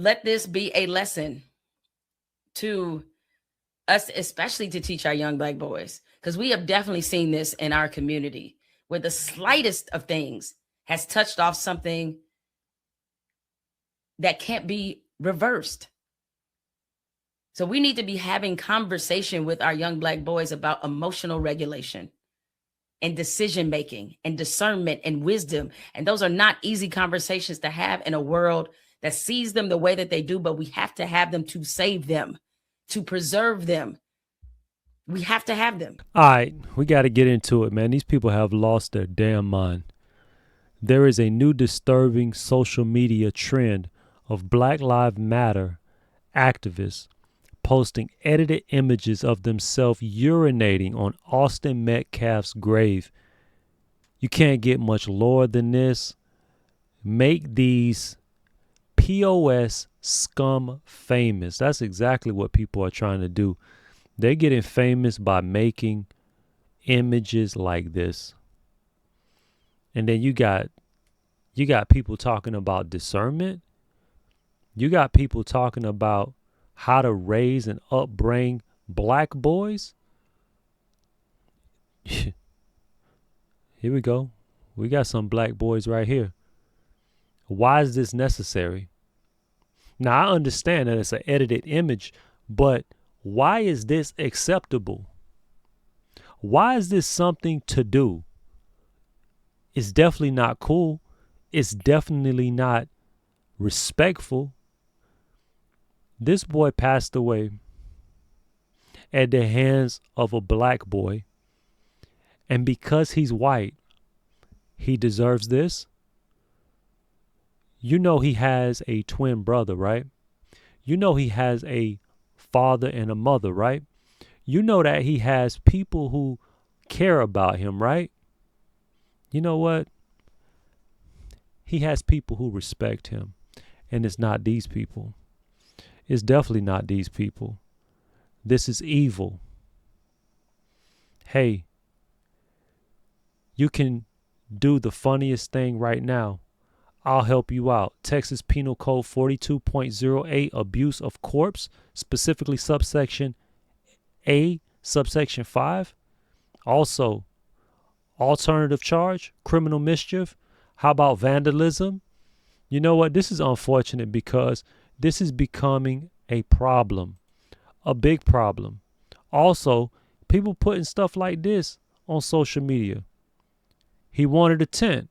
Let this be a lesson to us, especially to teach our young Black boys, because we have definitely seen this in our community where the slightest of things has touched off something that can't be reversed. So we need to be having conversation with our young Black boys about emotional regulation and decision making and discernment and wisdom. And those are not easy conversations to have in a world that sees them the way that they do, but we have to have them to save them, to preserve them. We have to have them. All right, we got to get into it, man. These people have lost their damn mind. There is a new disturbing social media trend of Black Lives Matter activists posting edited images of themselves urinating on Austin Metcalf's grave. You can't get much lower than this. Make these POS scum famous. That's exactly what people are trying to do. They're getting famous by making images like this. And then you got people talking about discernment. You got people talking about how to raise and upbring Black boys. Here we go. We got some Black boys right here. Why is this necessary? Now, I understand that it's an edited image, but why is this acceptable? Why is this something to do? It's definitely not cool. It's definitely not respectful. This boy passed away at the hands of a Black boy. And because he's white, he deserves this. You know he has a twin brother, right? You know he has a father and a mother, right? You know that he has people who care about him, right? You know what? He has people who respect him. And it's not these people. It's definitely not these people. This is evil. Hey, you can do the funniest thing right now. I'll help you out. Texas Penal Code 42.08, abuse of corpse, specifically subsection A, subsection 5. Also, alternative charge, criminal mischief. How about vandalism? You know what? This is unfortunate because this is becoming a problem, a big problem. Also, people putting stuff like this on social media. He wanted a tent.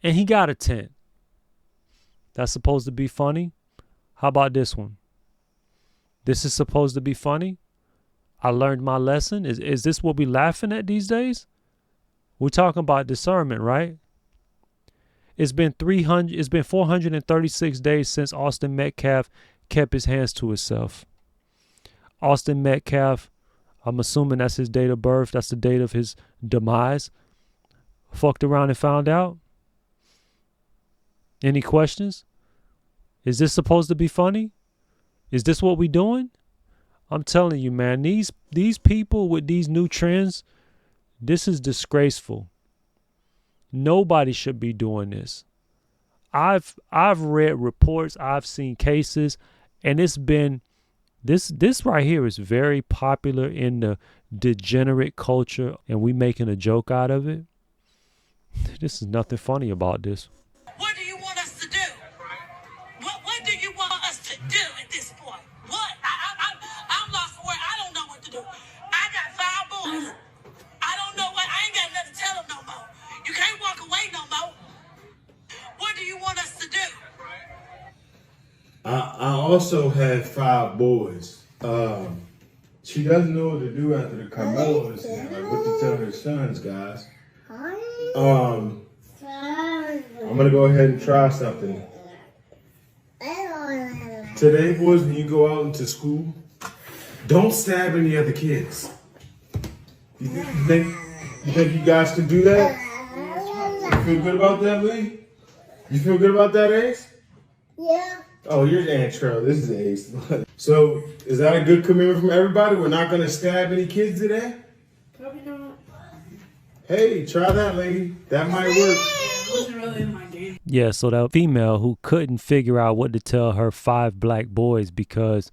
And he got a tent. That's supposed to be funny. How about this one? This is supposed to be funny. I learned my lesson. Is this what we laughing at these days? We're talking about discernment, right? It's been 436 days since Austin Metcalf kept his hands to himself. Austin Metcalf, I'm assuming that's his date of birth. That's the date of his demise. Fucked around and found out. Any questions? Is this supposed to be funny? Is this what we doing? I'm telling you, man, these people with these new trends, this is disgraceful. Nobody should be doing this. I've read reports, I've seen cases, and it's been this right here is very popular in the degenerate culture, and we making a joke out of it. This is nothing funny about this. What do you want us to do? What do you want us to do at this point? What? I'm lost for words. I don't know what to do. I got 5 boys. I don't know what. I ain't got nothing to tell them no more. You can't walk away no more. What do you want us to do? I also had 5 boys. She doesn't know what to do after the Karmelo incident. Like what to tell her sons, guys. I'm gonna go ahead and try something. Today, boys, when you go out into school, don't stab any other kids. You think you guys can do that? You feel good about that, Lee? You feel good about that, Ace? Yeah. Oh, you're Aunt Cheryl. This is Ace. So, is that a good commitment from everybody? We're not gonna stab any kids today? Probably not. Hey, try that, lady. That might work. It wasn't really in my game. Yeah, so that female who couldn't figure out what to tell her 5 black boys because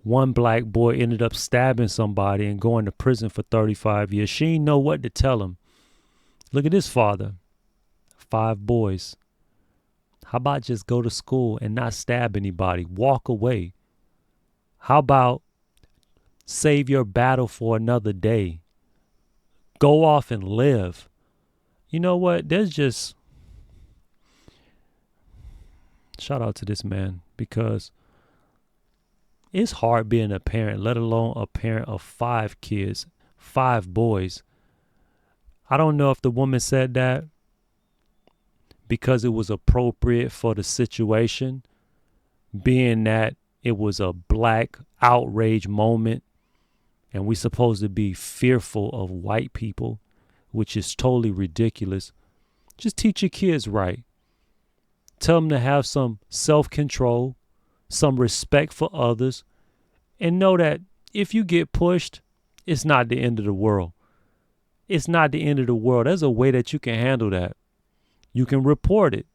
one black boy ended up stabbing somebody and going to prison for 35 years. She didn't know what to tell him. Look at his father. 5 boys. How about just go to school and not stab anybody? Walk away. How about save your battle for another day? Go off and live. You know what? There's just... Shout out to this man, because it's hard being a parent, let alone a parent of 5 kids, 5 boys. I don't know if the woman said that because it was appropriate for the situation, being that it was a black outrage moment and we supposed to be fearful of white people, which is totally ridiculous. Just teach your kids right. Tell them to have some self-control, some respect for others, and know that if you get pushed, it's not the end of the world. It's not the end of the world. There's a way that you can handle that. You can report it.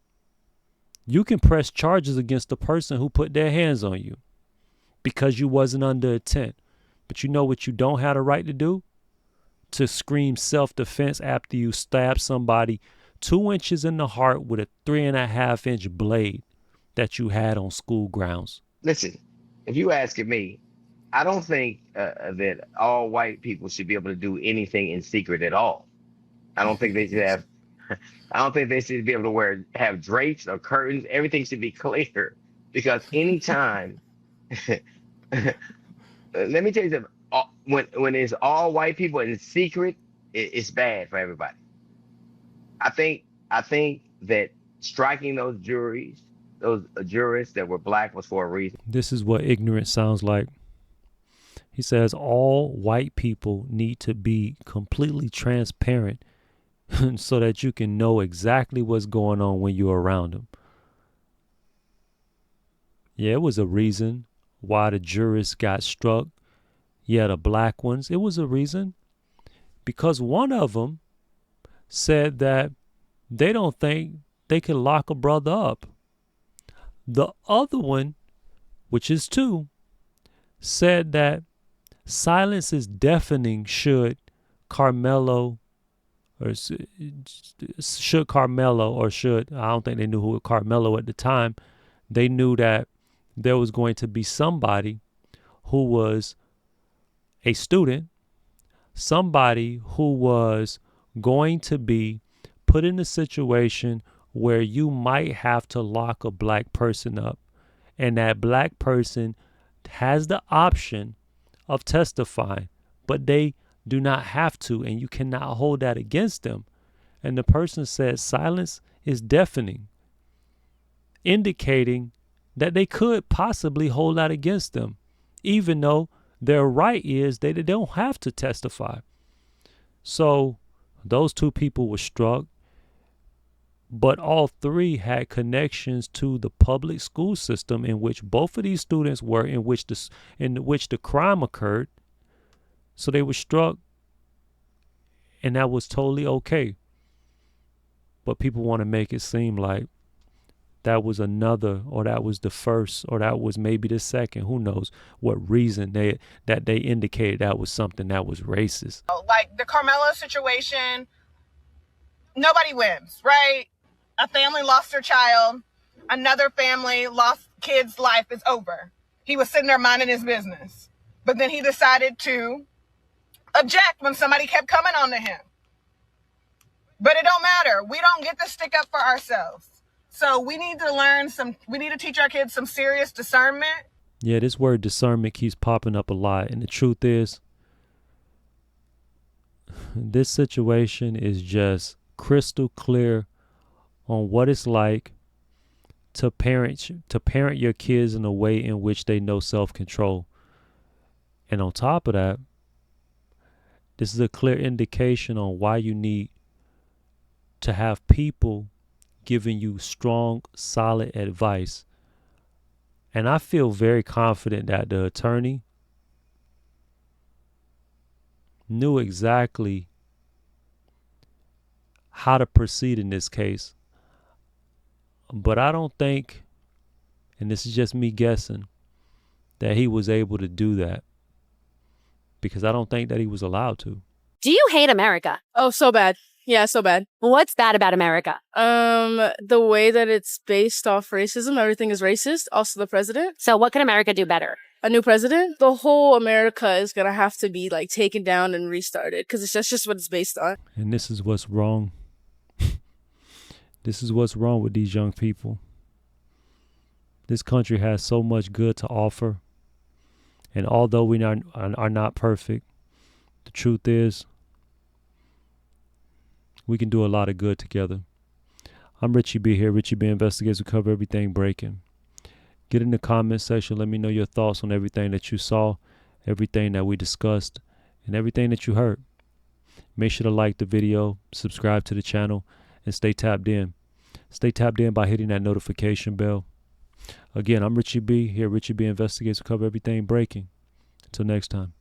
You can press charges against the person who put their hands on you because you wasn't under intent. But you know what you don't have the right to do? To scream self-defense after you stab somebody 2 inches in the heart with a 3.5-inch blade that you had on school grounds. Listen, if you asking me, I don't think that all white people should be able to do anything in secret at all. I don't think they should have. I don't think they should be able to have drapes or curtains. Everything should be clear, because anytime. Let me tell you something. When it's all white people in secret, it's bad for everybody. I think that striking those jurists that were black was for a reason. This is what ignorance sounds like. He says all white people need to be completely transparent so that you can know exactly what's going on when you're around them. Yeah, it was a reason why the jurists got struck. Yeah, the black ones. It was a reason because one of them said that they don't think they can lock a brother up. The other one, which is 2, said that silence is deafening should Karmelo, I don't think they knew who was Karmelo at the time. They knew that there was going to be somebody who was a student, somebody who was going to be put in a situation where you might have to lock a black person up, and that black person has the option of testifying, but they do not have to, and you cannot hold that against them. And the person said silence is deafening, indicating that they could possibly hold that against them, even though their right is they don't have to testify. So those 2 people were struck, but all 3 had connections to the public school system in which both of these students were, in which the crime occurred. So they were struck, and that was totally okay. But people want to make it seem like that was another, or that was the first, or that was maybe the second. Who knows what reason they indicated that was something that was racist. Like the Karmelo situation, nobody wins, right? A family lost their child. Another family lost kid's life is over. He was sitting there minding his business. But then he decided to object when somebody kept coming on to him. But it don't matter. We don't get to stick up for ourselves. So we need to teach our kids some serious discernment. Yeah, this word discernment keeps popping up a lot. And the truth is, this situation is just crystal clear on what it's like to parent your kids in a way in which they know self-control. And on top of that, this is a clear indication on why you need to have people giving you strong, solid advice. And I feel very confident that the attorney knew exactly how to proceed in this case. But I don't think, and this is just me guessing, that he was able to do that, because I don't think that he was allowed to. Do you hate America? Oh, so bad. Yeah, so bad. What's bad about America? The way that it's based off racism, everything is racist. Also the president. So what can America do better? A new president. The whole America is gonna have to be like taken down and restarted because that's just what it's based on. And this is what's wrong. This is what's wrong with these young people. This country has so much good to offer. And although we are not perfect, the truth is we can do a lot of good together. I'm Richie B here. Richie B Investigates. We cover everything breaking. Get in the comment section. Let me know your thoughts on everything that you saw, everything that we discussed, and everything that you heard. Make sure to like the video, subscribe to the channel, and stay tapped in. Stay tapped in by hitting that notification bell. Again, I'm Richie B here. Richie B Investigates. We cover everything breaking. Until next time.